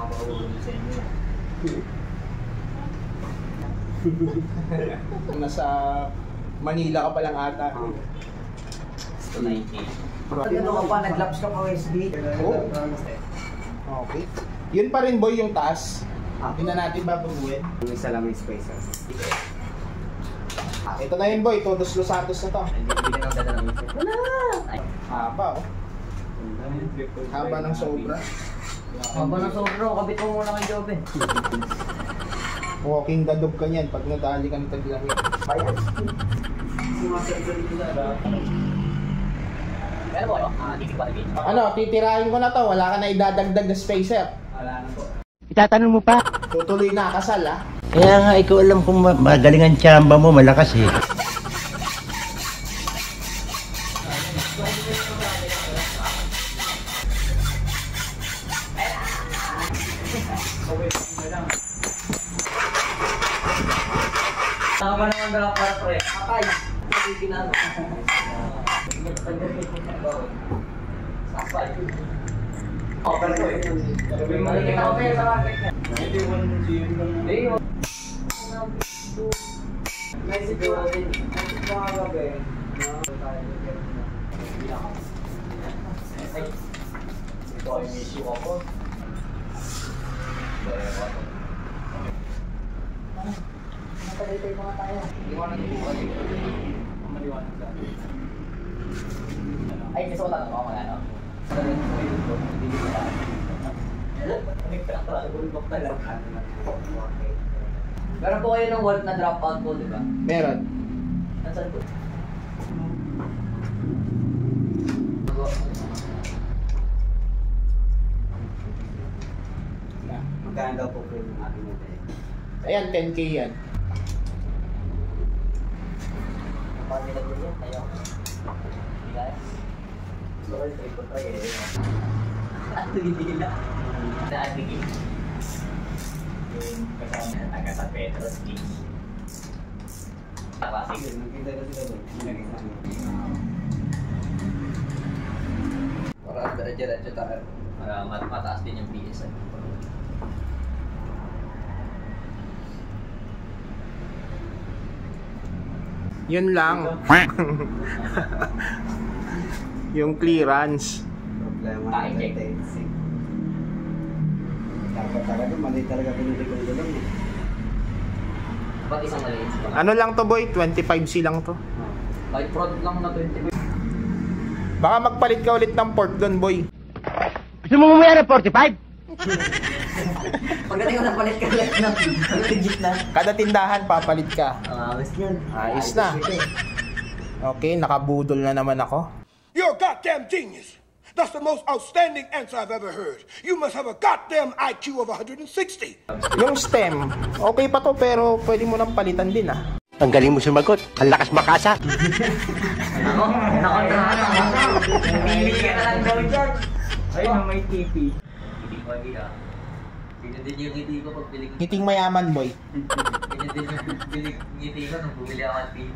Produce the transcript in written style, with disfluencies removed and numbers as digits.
makakaulo sa inyo. Nasa Manila ka pa lang ata. 290. Ano ka pa, nag-laps ka pa USB. Oh. Okay. Yun pa rin boy yung taas. Hindi na natin babaguhin. Yung isa lang yung spacer. Ito na yun boy, Todos Los Santos na to. Hindi na dala ng isa. Wala! Haba oh. Haba ng sobra. Haba ng sobra, kabit mo muna kay Joven. Walking the dog ka niyan pag nadali ka ng taglahi. Bayan. Pero po, titig pa rin. Ano, titirahin ko na to. Wala ka na idadagdag na spacer. Wala na po. Itatanong mo pa? Tutuloy na kasal ah. Kaya nga, ikaw alam kung magaling ang tsamba mo, malakas eh. Saka ba naman dala para pre? Akay! Hindi kinano. Sakay. Oh, pero ito. Malikita ko kayo sa market niya. Hindi mo nung GM lang. Hindi mo. Naisip ko natin. Naisip ko nga gabi. Ito ay issue ako. Matalitay mga tayo. Iwanan ko ba? Maliwanag ka. Ay, gusto ko tanong ako magano. Meron po kayo ng Wolf na dropout po, di ba? Meron. Nasaan po? Magkano daw po po yung ating motel? Ayan, 10k yan. Pamilya ko yan, tayo. Hindi kaya. Gusto ko yung trip ko try eh. At hindi na. Naanigin. Yung kasama na taga sa Petros Beach. Kasi Nakita ko sila doon. para diretso tayo. Para mataas din yung PSI. Yun lang. Yung clearance. Problema ng tensi. Dapat talaga, mali talaga pinili ko doon. Ba't isang maliit? Ano lang to boy? 25C lang to. Kahit product lang na 20. Baka magpalit ka ulit ng port doon boy. Gusto mo mamaya na 45? Pagdating ko na palit ka lang ng legit na. Kada tindahan papalit ka. Ayos yun. Ayos na. Okay, nakabudol na naman ako. You're a goddamn genius. That's the most outstanding answer I've ever heard. You must have a goddamn IQ of 160. Yung stem, okay pa to pero pwede mo nang palitan din ah. Ang galing mo sumagot. Ang lakas makasa. Ako, nakontrahan ako. Pili ka na lang daw dyan. Ayun na may TV. Hindi ko idea. Sino din yung ngiti ko pag bili ko? Ngiting mayaman boy. Sino din yung ngiti ko nung bumili ako ng TV.